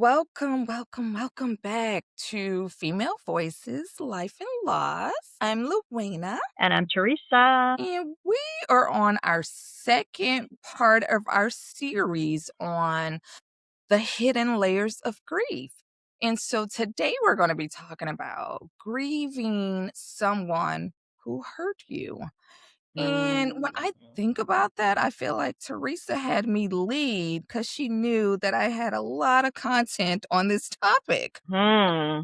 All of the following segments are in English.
Welcome back to Female Voices, Life and Loss. I'm LaWayna, And I'm Teresa. and we are on our second part of our series on the hidden layers of grief. And so today we're going to be talking about grieving someone who hurt you. And when I Mm. think about that, I feel like Teresa had me lead because she knew that I had a lot of content on this topic. Hmm.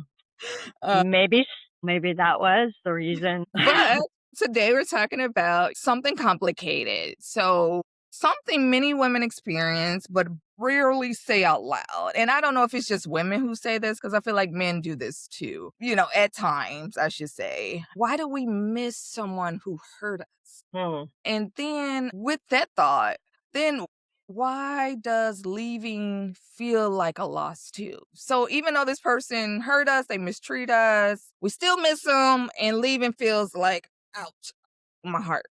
Uh, Maybe that was the reason. but today we're talking about something complicated. So, something many women experience, but rarely say out loud. And I don't know if it's just women who say this because I feel like men do this too, at times, I should say. Why do we miss someone who hurt us? Hmm. And then with that thought, then why does leaving feel like a loss too? So even though this person hurt us, they mistreat us, we still miss them, and leaving feels like, ouch, my heart.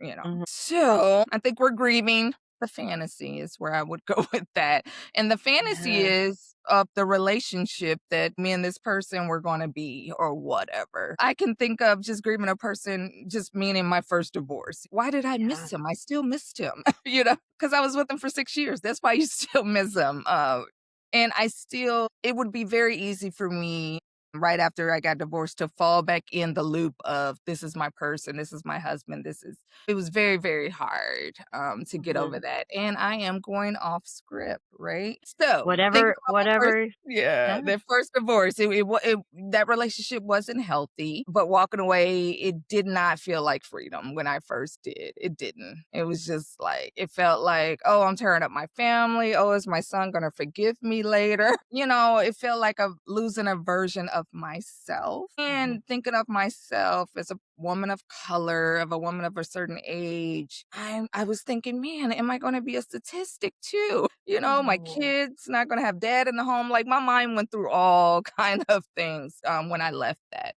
Mhm. So I think we're grieving the fantasy is where I would go with that. And the fantasy Yes. is of the relationship that me and this person were going to be or whatever. I can think of just grieving a person, just meaning my first divorce. Why did I Yeah. miss him? I still missed him, because I was with him for 6 years. That's why you still miss him. And it would be very easy for me right after I got divorced to fall back in the loop of this is my person, this is my husband, it was very, very hard to get over Mhm. that. And I am going off script, right? So thinking Whatever. about my first, Whatever. yeah, Yeah. that first divorce, that relationship wasn't healthy, but walking away, it did not feel like freedom when I first did. It didn't. It was just like, it felt like, oh, I'm tearing up my family. Oh, is my son going to forgive me later? It felt like losing a version of myself Mhm. and thinking of myself as a woman of color, of a woman of a certain age. I was thinking, man, am I going to be a statistic too? My Mhm. kids not going to have dad in the home. Like my mind went through all kind of things when I left that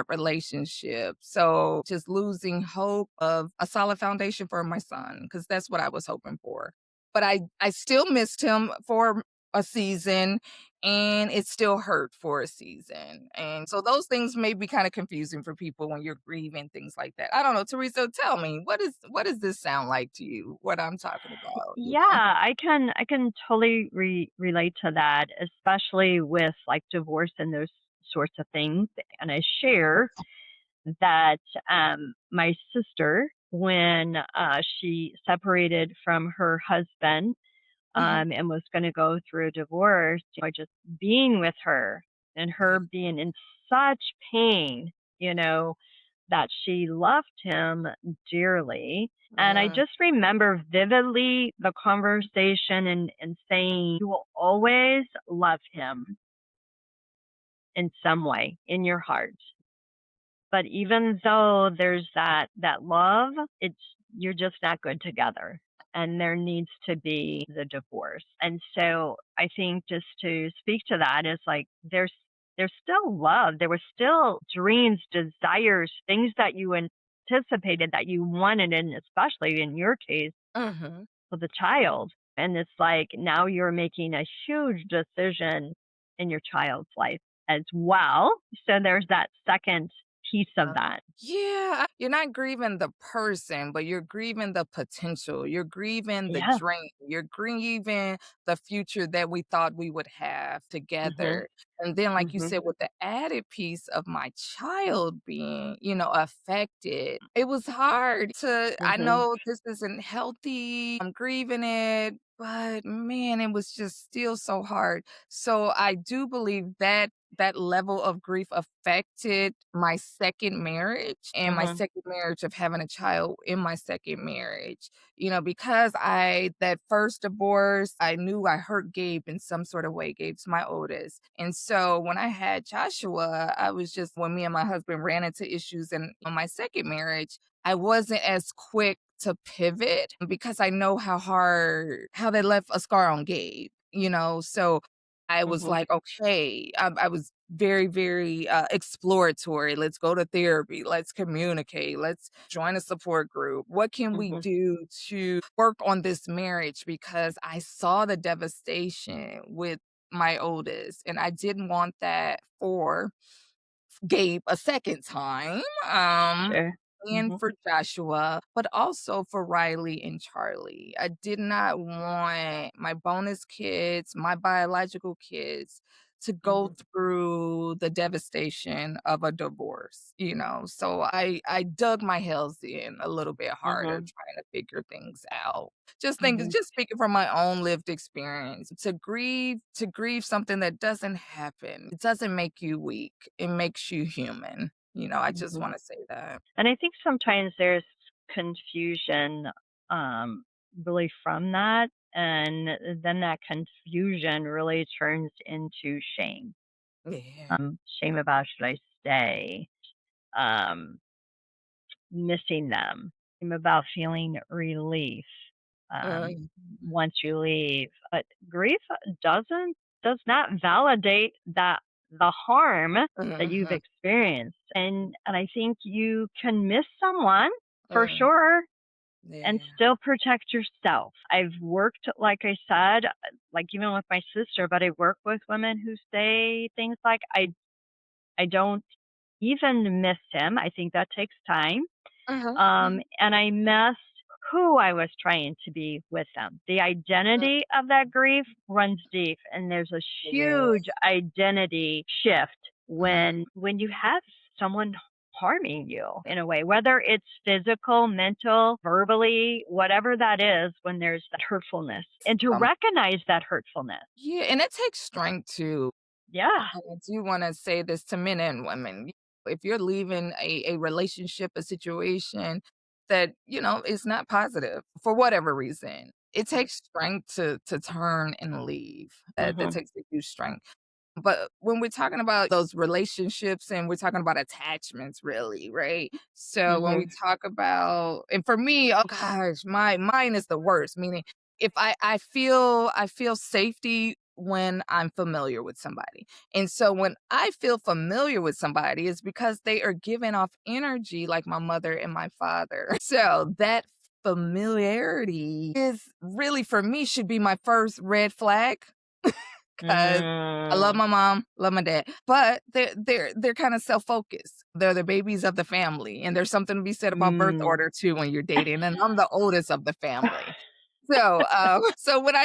relationship. So just losing hope of a solid foundation for my son because that's what I was hoping for. But I still missed him for a season and it still hurt for a season. And so those things may be kind of confusing for people when you're grieving things like that. I don't know, Teresa, tell me, what does this sound like to you? What I'm talking about? Yeah, I can totally relate to that, especially with like divorce and those sorts of things. And I share that my sister, when she separated from her husband, Mhm. and was going to go through a divorce, by just being with her and her Yeah. being in such pain, you know, that she loved him dearly. And I Mm. just remember vividly the conversation and saying, you will always love him in some way in your heart. But even though there's that love, it's you're just not good together. And there needs to be the divorce. And so I think just to speak to that is like there's still love. There were still dreams, desires, things that you anticipated that you wanted, and especially in your case Mhm. with the child. And it's like now you're making a huge decision in your child's life as well. So there's that second piece of that. Yeah, you're not grieving the person, but you're grieving the potential. You're grieving the Yeah. dream. You're grieving the future that we thought we would have Mhm. together. And then, like you Mhm. said, with the added piece of my child being, affected, it was hard I Mhm. know this isn't healthy. I'm grieving it, but man, it was just still so hard. So I do believe that level of grief affected my second marriage and my Mhm. second marriage of having a child in my second marriage. Because that first divorce, I knew I hurt Gabe in some sort of way. Gabe's my oldest. And so when I had Joshua, when me and my husband ran into issues in on my second marriage, I wasn't as quick to pivot because I know how they left a scar on Gabe. So I was Mhm. like, "Okay." I was very, very, exploratory. "Let's go to therapy. Let's communicate. Let's join a support group. What can we Mhm. do to work on this marriage?" Because I saw the devastation with my oldest, and I didn't want that for Gabe a second time, Sure. and Mhm. for Joshua, but also for Riley and Charlie. I did not want my bonus kids, my biological kids, to go Mhm. through the devastation of a divorce, So I dug my heels in a little bit harder Mhm. trying to figure things out. Mhm. Just speaking from my own lived experience, to grieve something that doesn't happen, it doesn't make you weak. It makes you human. I just Mhm. wanna say that. And I think sometimes there's confusion, really from that, and then that confusion really turns into shame. Yeah. Shame about should I stay? Um, Missing them. Shame about feeling relief Uh, once you leave. But grief does not validate that the harm that you've mhm, experienced. And I think you can miss someone for uh, sure and yeah. still protect yourself. I've worked, like I said, like even with my sister, but I work with women who say things like, I don't even miss him. I think that takes time. Uh-huh, mhm, And I missed who I was trying to be with them. The uh, identity of that grief runs deep, and there's a yeah, huge identity shift mhm, when you have someone harming you in a way, whether it's physical, mental, verbally, whatever that is, when there's that hurtfulness, and to um, recognize that hurtfulness. yeah, and it takes strength too. Yeah. I do wanna say this to men and women. If you're leaving a relationship, a situation that, is not positive for whatever reason, it takes strength to turn and leave. That Mhm. takes a huge strength. But when we're talking about those relationships and we're talking about attachments really, right? So when we Mhm. talk about, and for me, oh gosh, mine is the worst, meaning if I feel safety when I'm familiar with somebody. And so when I feel familiar with somebody, it's because they are giving off energy like my mother and my father. So that familiarity is really, for me, should be my first red flag. 'Cause I love Mm. my mom, love my dad, but they're kinda self-focused. They're the babies of the family, and there's something to be said about birth Mm. order too when you're dating, and I'm the oldest of the family. So, so when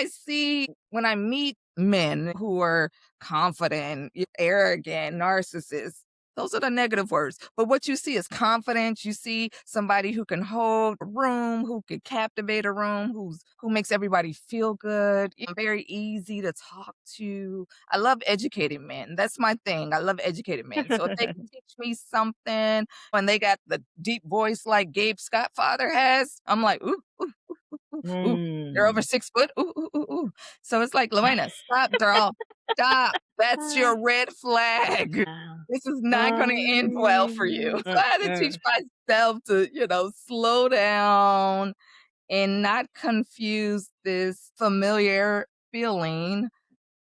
I meet men who are confident, arrogant, narcissists, those are the negative words. But what you see is confidence. You see somebody who can hold a room, who can captivate a room, who makes everybody feel good, very easy to talk to. I love educated men. That's my thing. I love educated men. So if they can teach me something, when they got the deep voice like Gabe Scott father has, I'm like, ooh, ooh, ooh, they're over Mm. 6 foot. Ooh, ooh, ooh, ooh. So it's like, LaWayna, stop, girl. Stop. That's Ah, your red flag. ah. This is not gonna end well for you. Mm, So I had to teach myself to, slow down and not confuse this familiar feeling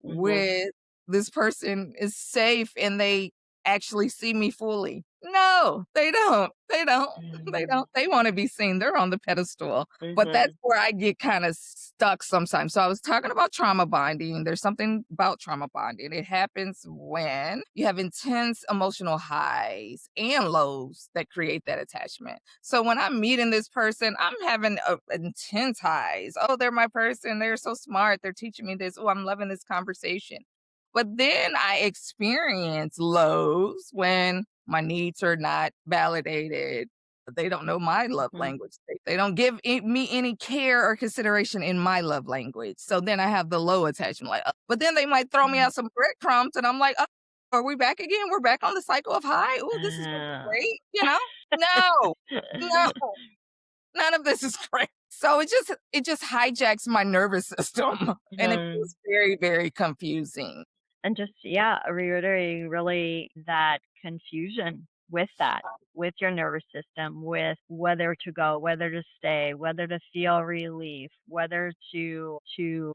mhm, with this person is safe and they actually see me fully. No, they don't. They don't. They mm, don't. They want to be seen. They're on the pedestal. But that's mhm, where I get kind of stuck sometimes. So I was talking about trauma bonding. There's something about trauma bonding. It happens when you have intense emotional highs and lows that create that attachment. So when I'm meeting this person, I'm having intense highs. Oh, they're my person. They're so smart. They're teaching me this. Oh, I'm loving this conversation. But then I experience lows when my needs are not validated. They don't know my love mhm, language. They don't give me any care or consideration in my love language. So then I have the low attachment. Like, but then they might throw me mhm. out some breadcrumbs, and I'm like, oh, are we back again? We're back on the cycle of high. Oh, this is really Ah. great. No, no, none of this is great. So it just hijacks my nervous system, and it Mhm. feels very, very confusing. And just, yeah, reiterating really that confusion with that, with your nervous system, with whether to go, whether to stay, whether to feel relief, whether to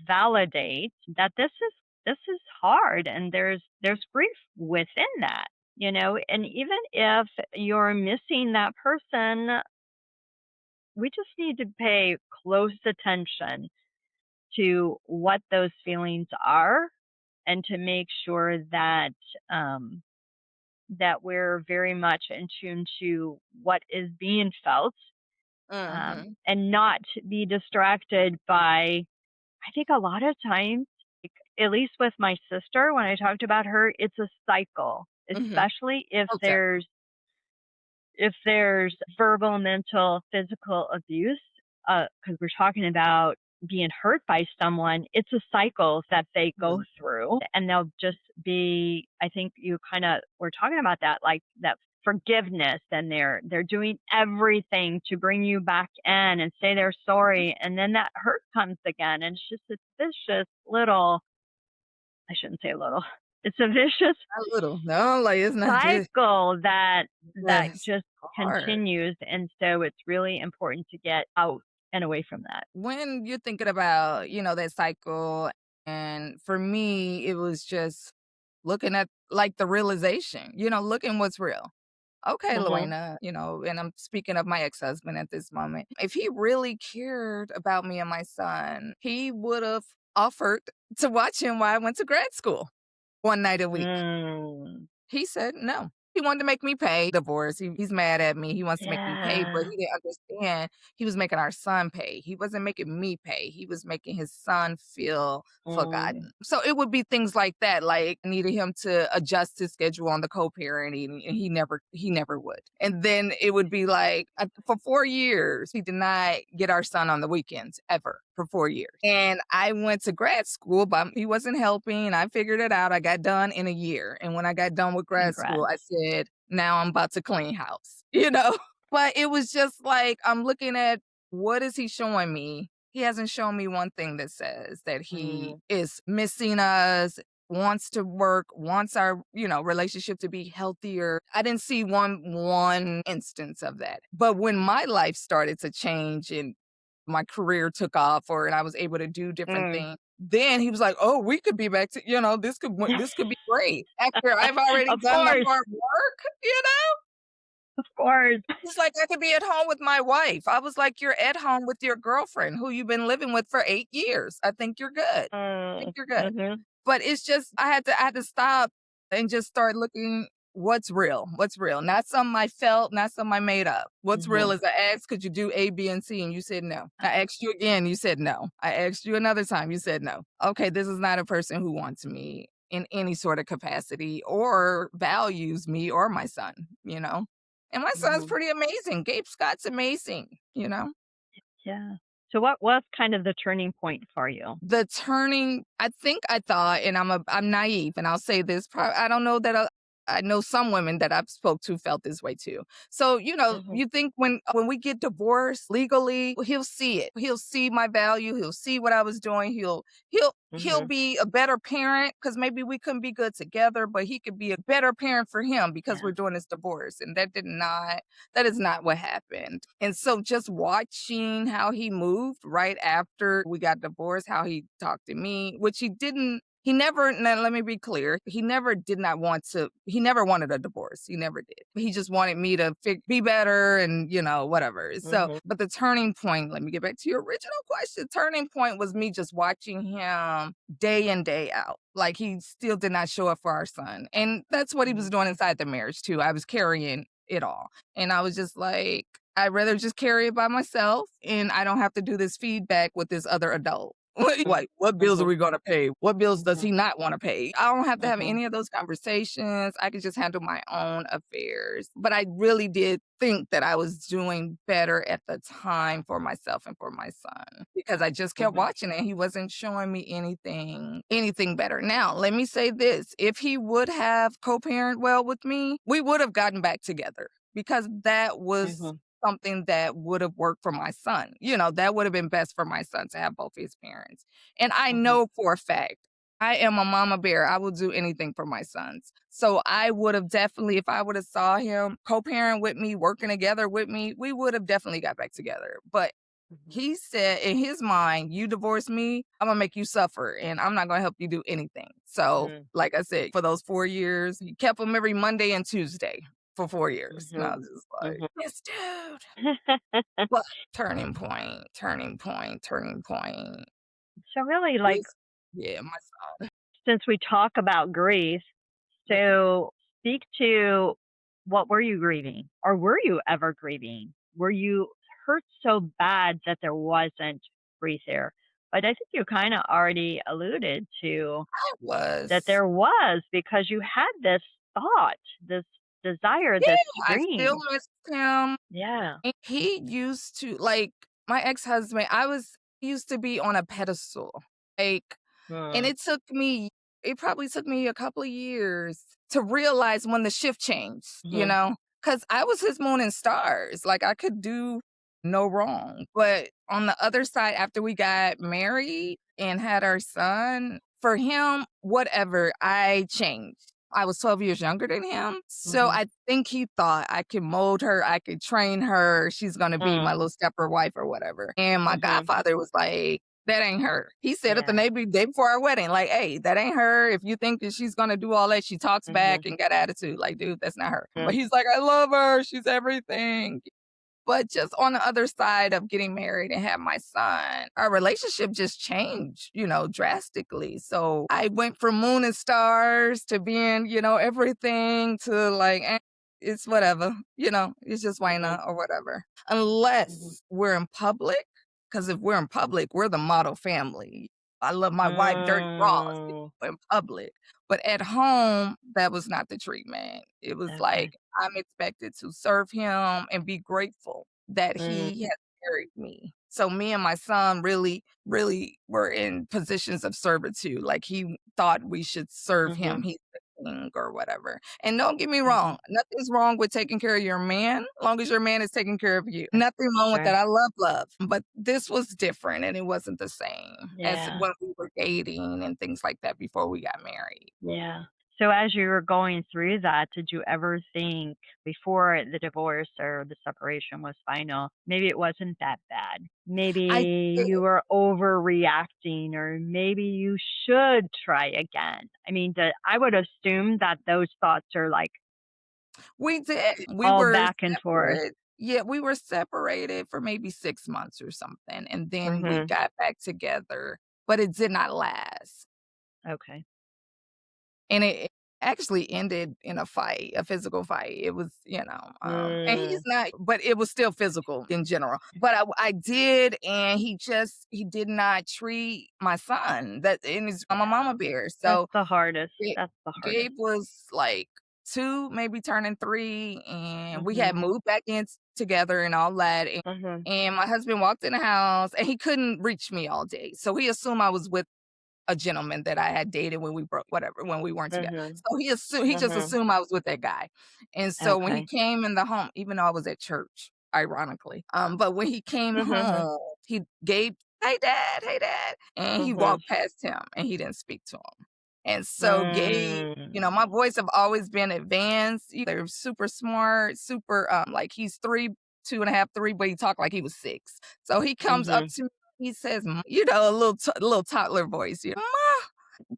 validate that this is hard, and there's grief within that, and even if you're missing that person, we just need to pay close attention to what those feelings are and to make sure that that we're very much in tune to what is being felt, Mhm. and not be distracted by, I think a lot of times, like, at least with my sister, when I talked about her, it's a cycle, Mhm. especially if Oh, there's verbal, mental, physical abuse, because we're talking about being hurt by someone, it's a cycle that they go mhm. through, and they'll just be, I think you kind of were talking about that, like that forgiveness, and they're doing everything to bring you back in and say they're sorry, and then that hurt comes again, and it's just this vicious little, I shouldn't say little, it's a vicious Not little. No, like, it's not just cycle that yes. just Hard. continues, and so it's really important to get out and away from that. When you're thinking about, that cycle, and for me, it was just looking at, like, the realization, looking what's real. Okay, Mhm. LaWayna, and I'm speaking of my ex-husband at this moment. If he really cared about me and my son, he would've offered to watch him while I went to grad school 1 night a week. Mm. He said no. He wanted to make me pay divorce. He's mad at me. He wants to make me pay, but Yeah. he didn't understand he was making our son pay. He wasn't making me pay. He was making his son feel Mm. forgotten. So it would be things like that, like I needed him to adjust his schedule on the co-parenting, and he never would. And then it would be like for 4 years, he did not get our son on the weekends ever for 4 years. And I went to grad school, but he wasn't helping. I figured it out. I got done in a year. And when I got done with grad school, Congrats. I said, now I'm about to clean house, you know? But it was just like, I'm looking at what is he showing me? He hasn't shown me one thing that says that he Mm. is missing us, wants to work, wants our, relationship to be healthier. I didn't see one instance of that. But when my life started to change and my career took off, and I was able to do different Mm. things, then he was like, "Oh, we could be back to, this could be great." After I've already Of done the course, hard work, of course. He's like, "I could be at home with my wife." I was like, "You're at home with your girlfriend who you've been living with for 8 years. I think you're good. I think Mm. you're good." Mhm. But it's just I had to stop and just start looking what's real, not something I felt, not something I made up. What's real Mhm. is I asked, "Could you do A, B, and C?" And you said no. I asked you again, you said no. I asked you another time, you said no. Okay, this is not a person who wants me in any sort of capacity or values me or my son. And my son's Mhm. pretty amazing. Gabe Scott's amazing. Yeah. So what was kind of the turning point for you? The turning, I think I thought, and I'm naive, and I'll say this, I don't know that I know some women that I've spoke to felt this way too. So, Mhm. you think when we get divorced legally, he'll see it. He'll see my value. He'll see what I was doing. He'll Mhm. be a better parent because maybe we couldn't be good together, but he could be a better parent for him because Yeah. we're doing this divorce. And that is not what happened. And so just watching how he moved right after we got divorced, how he talked to me, which he never, now let me be clear, he never did not want to, he never wanted a divorce. He never did. He just wanted me to be better and, whatever. So, Mhm. but the turning point, let me get back to your original question. Turning point was me just watching him day in, day out. Like he still did not show up for our son. And that's what he was Mhm. doing inside the marriage too. I was carrying it all. And I was just like, I'd rather just carry it by myself and I don't have to do this feedback with this other adult. Like, what bills are Mhm. we gonna pay? What bills does Mhm. he not want to pay? I don't have to have Mhm. any of those conversations. I could just handle my own affairs. But I really did think that I was doing better at the time for myself and for my son because I just kept Mhm. watching it. He wasn't showing me anything better. Now, let me say this. If he would have co-parent well with me, we would have gotten back together because that was Mhm. something that would have worked for my son. That would have been best for my son to have both his parents. And I Mhm. know for a fact, I am a mama bear. I will do anything for my sons. So I would have definitely, if I would have saw him co-parent with me, working together with me, we would have definitely got back together. But Mhm. he said in his mind, you divorce me, I'm gonna make you suffer and I'm not gonna help you do anything. So, Mhm. like I said, for those 4 years, he kept him every Monday and Tuesday for 4 years. And I Mhm. was just like, Mhm. this dude. But turning point, turning point, turning point So really, like, was, yeah, my son. since we talk about grief, so speak to what were you grieving? Or were you ever grieving? Were you hurt so bad that there wasn't grief there? But I think you kind of already alluded to I that was. there was because you had this thought, this desire, Yeah, this I still dream. miss him. Yeah. And he used to like, my ex-husband, I was used to be on a pedestal, like, and Mm, it probably took me a couple of years to realize when the shift changed, mhm, because I was his moon and stars, like, I could do no wrong, but on the other side, after we got married and had our son, for him, whatever, I changed. I was 12 years younger than him, so mhm, I think he thought I could mold her, I could train her, she's gonna be my mm, little stepper wife or whatever, and my mhm. godfather was like, "That ain't her." He said it the Yeah. day before our wedding, like, "Hey, that ain't her. If you think that she's gonna do all that, she talks Mhm, back and got attitude. Like, dude, that's not her." But mm, he's like, "I love her. She's everything." But just on the other side of getting married and have my son, our relationship just changed, drastically. So I went from moon and stars to being, everything to like, it's whatever, it's just mhm, Wayna or whatever. mhm. Unless we're in public, because if we're in public, we're the model family. I love my wife dirty raw Mm, in public. But at home, that was not the treatment. It was okay. like, I'm expected to serve him and be grateful that Mm, he has married me. So me and my son really, really were in positions of servitude. Like he thought we should serve mhm, him. He's the king or whatever. And don't get me mhm. wrong, nothing's wrong with taking care of your man, long as your man is taking care of you. Right, Nothing wrong with that. right. I love love. But this was different and it wasn't the same as Yeah, when we were dating and things like that before we got married. yeah. So as you were going through that, did you ever think before the divorce or the separation was final, maybe it wasn't that bad? I Maybe did. you were overreacting, or maybe you should try again. I mean, I would assume that those thoughts are like We did. We all were back and forth. separate. Yeah, we were separated for maybe 6 months or something, and then we Mhm. got back together, but it did not last, Okay. and it actually ended in a fight, a physical fight. It was, and he's Mm, not, but it was still physical in general. But I did, and he did not treat my son. I'm a yeah. mama bear, That's so the hardest. Ga That's the Gabe hardest. was, like, 2, maybe turning 3, and we had Mhm. moved back in together and all that, Mhm. and my husband walked in the house, and he couldn't reach me all day, so he assumed I was with a gentleman that I had dated when we broke whatever, when we weren't together. Mhm. So he just Mhm. assumed I was with that guy, and so when he Okay. came in the home, even though I was at church, ironically, but when he came Mhm. home, he gave, Hey, Dad," and he Mhm. walked past him, and he didn't speak to him. And so Gabe, my Mm. boys have always been advanced. They're super smart, super, like he's 3, 2.5, 3, but he talked like he was 6. So he comes up Mhm. to me, he says, a little toddler voice, "Ma,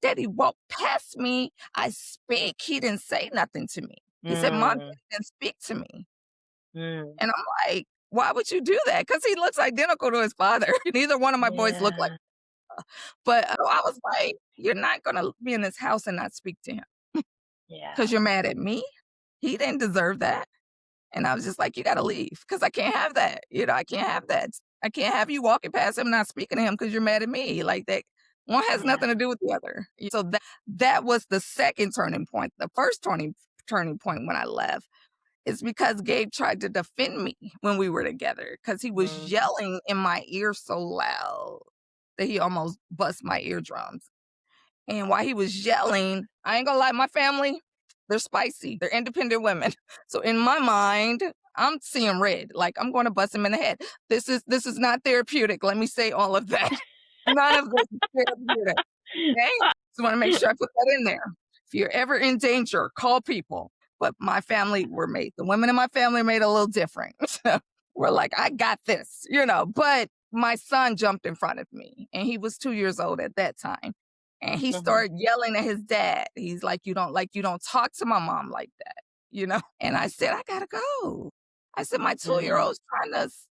Daddy walked past me. I speak. He didn't say nothing to me." He said, "Mom, Mm. Daddy didn't speak to me." Mm. And I'm like, "Why would you do that?" Because he looks identical to his father. Neither one of my boys look like, Yeah. but I was like, "You're not gonna be in this house and not speak to him." Yeah. 'Cause you're mad at me? He didn't deserve that. And I was just like, "You gotta leave, cause I can't have that, I can't have that. I can't have you walking past him, not speaking to him, cause 'cause you're mad at me, like, that one has Yeah. nothing to do with the other." So that was the second turning point. The first turning point when I left is because Gabe tried to defend me when we were together, cause he was Mm. yelling in my ear so loud that he almost bust my eardrums. And while he was yelling, I ain't gonna lie, my family, they're spicy. They're independent women. So in my mind, I'm seeing red. Like I'm going to bust him in the head. This is not therapeutic. Let me say all of that. None of this is therapeutic. Okay? Just want to make sure I put that in there. If you're ever in danger, call people. But my family were made. The women in my family are made a little different. We're like, I got this, But my son jumped in front of me, and he was 2 years old at that time. And he Mhm. started yelling at his dad. He's like, you don't talk to my mom like that. And I said, I gotta go. I said, my 2 year Mhm. old's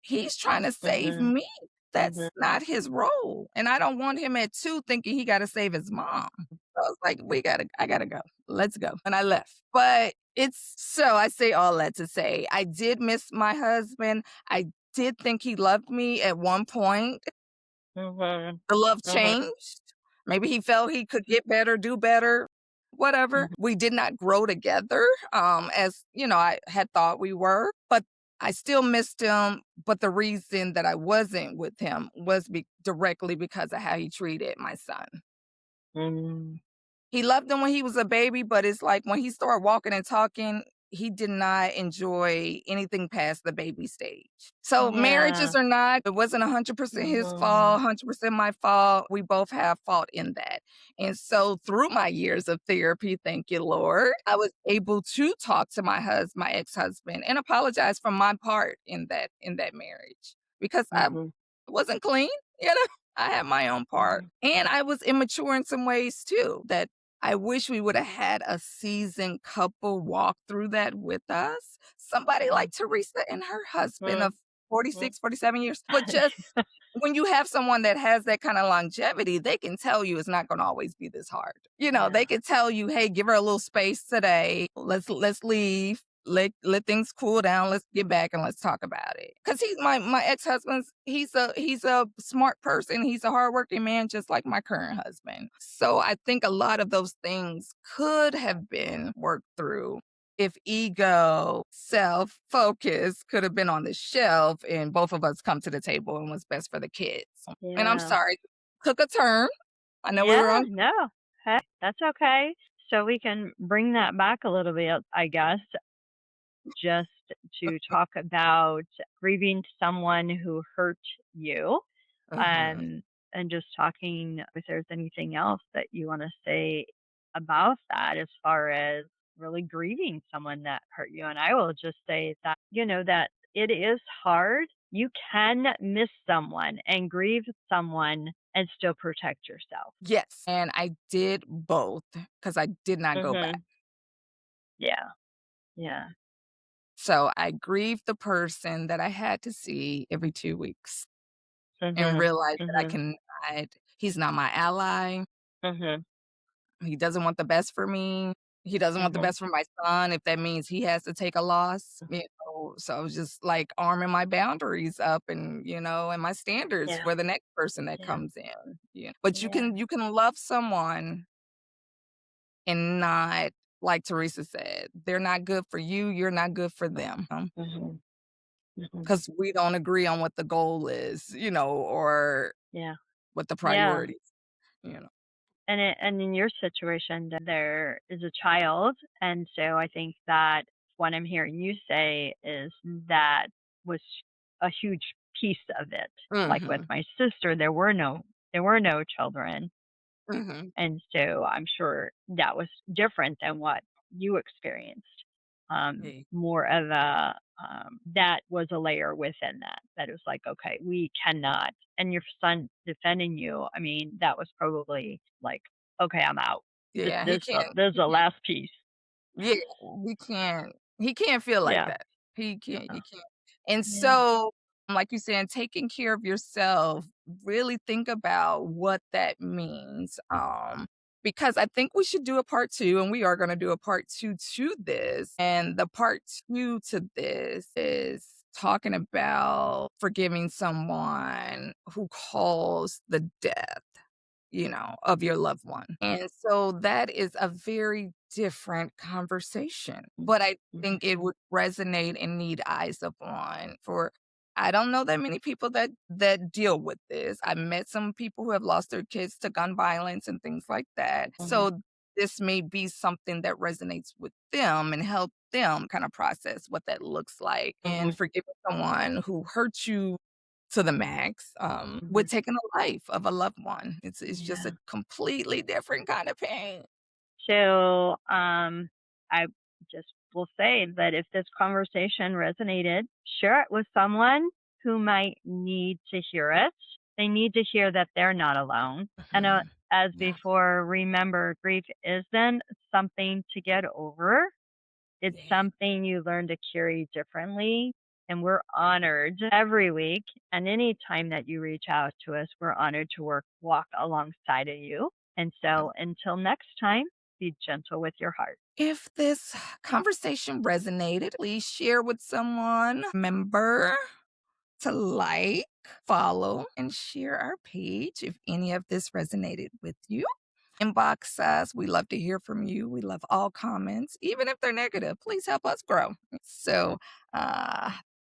he's trying to save Mhm. me. That's Mhm. not his role. And I don't want him at 2 thinking he got to save his mom. I was like, I gotta go. Let's go. And I left. But I say all that to say, I did miss my husband. I did think he loved me at one point. Mhm. The love Mhm. changed. Maybe he felt he could get better, do better, whatever. Mhm. We did not grow together, as, I had thought we were, but I still missed him, but the reason that I wasn't with him was directly because of how he treated my son. Mm. He loved him when he was a baby, but it's like when he started walking and talking, he did not enjoy anything past the baby stage. So Yeah. marriages or not, it wasn't 100% his fault, Mhm. 100% my fault. We both have fault in that. And so through my years of therapy, thank you, Lord, I was able to talk to my ex-husband and apologize for my part in that marriage because I Mhm. wasn't clean, you know? I had my own part, Mhm. and I was immature in some ways too, that I wish we woulda had a seasoned couple walk through that with us. Somebody Mhm. like Teresa and her husband Mhm. of 46, 47 years. But just when you have someone that has that kinda longevity, they can tell you it's not gonna always be this hard. They Yeah. can tell you, "Hey, give her a little space today. Let's leave. Let things cool down. Let's get back and let's talk about it." Because he's my ex-husband's he's a smart person. He's a hardworking man just like my current husband. So I think a lot of those things could have been worked through if ego, self-focus could have been on the shelf and both of us come to the table and what's best for the kids. And I'm Yeah. sorry, took a turn. I know we Yeah. were on. No. Hey, that's okay. So we can bring that back a little bit, I guess, just to talk about grieving someone who hurt you. Mhm. Um, and just talking if there's anything else that you want to say about that as far as really grieving someone that hurt you. And I will just say that, that it is hard. You can miss someone and grieve someone and still protect yourself. Yes, and I did both because I did not go back. Mhm. Yeah. Yeah. So I grieved the person that I had to see every 2 weeks and Mhm. realized that Mhm. he's not my ally. Mhm. He doesn't want the best for me. He doesn't want the Mhm. best for my son if that means he has to take a loss, so I was just, like, arming my boundaries up and my standards Yeah. for the next person that Yeah. comes in, yeah. But Yeah. you can love someone and not like Teresa said, they're not good for you, you're not good for them, Mhm. Mhm. 'cause we don't agree on what the goal is, or Yeah. what the Yeah. priorities, you know? And in your situation, there is a child, and so I think that what I'm hearing you say is that was a huge piece of it. Like with Mhm, my sister, there were no children, mhm. and so I'm sure that was different than what you experienced. Yeah. More of a that was a layer within that. That it was like, okay, we cannot. And your son defending you. I mean, that was probably like, okay, I'm out. This Yeah, this this is the last piece. yeah, he can't feel like Yeah. that. Yeah. You can't. And Yeah. so, like you saying, taking care of yourself, really think about what that means, because I think we should do a part 2, and we are gonna do a part 2 to this, and the part 2 to this is talking about forgiving someone who caused the death, of your loved one. And so that is a very different conversation, but I Mhm. think it would resonate and need eyes upon for I don't know that many people that deal with this. I've met some people who have lost their kids to gun violence and things like that. Mhm. So this may be something that resonates with them and help them kind of process what that looks like and Mhm. forgiving someone who hurt you to the max, with Mhm. taking a life of a loved one. It's just Yeah. a completely different kind of pain. So, I just will say that if this conversation resonated, share it with someone who might need to hear it. They need to hear that they're not alone. And Mhm. as Yeah, before, remember grief isn't something to get over. It's yeah, something you learn to carry differently. And we're honored every week. And any time that you reach out to us, we're honored to walk alongside of you And so until next time, be gentle with your heart. If this conversation resonated, please share with someone. Remember to like, follow, and share our page if any of this resonated with you. Inbox us. We love to hear from you. We love all comments, even if they're negative. Please help us grow. So, uh,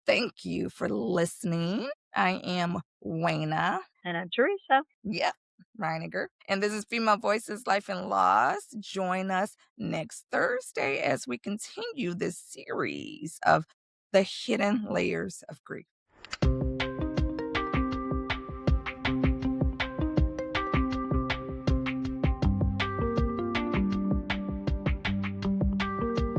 thank you for listening. I am Wayna. And I'm Teresa. Yep, Reiniger. And this is Female Voices Life and Loss. Join us next Thursday as we continue this series of the hidden layers of grief.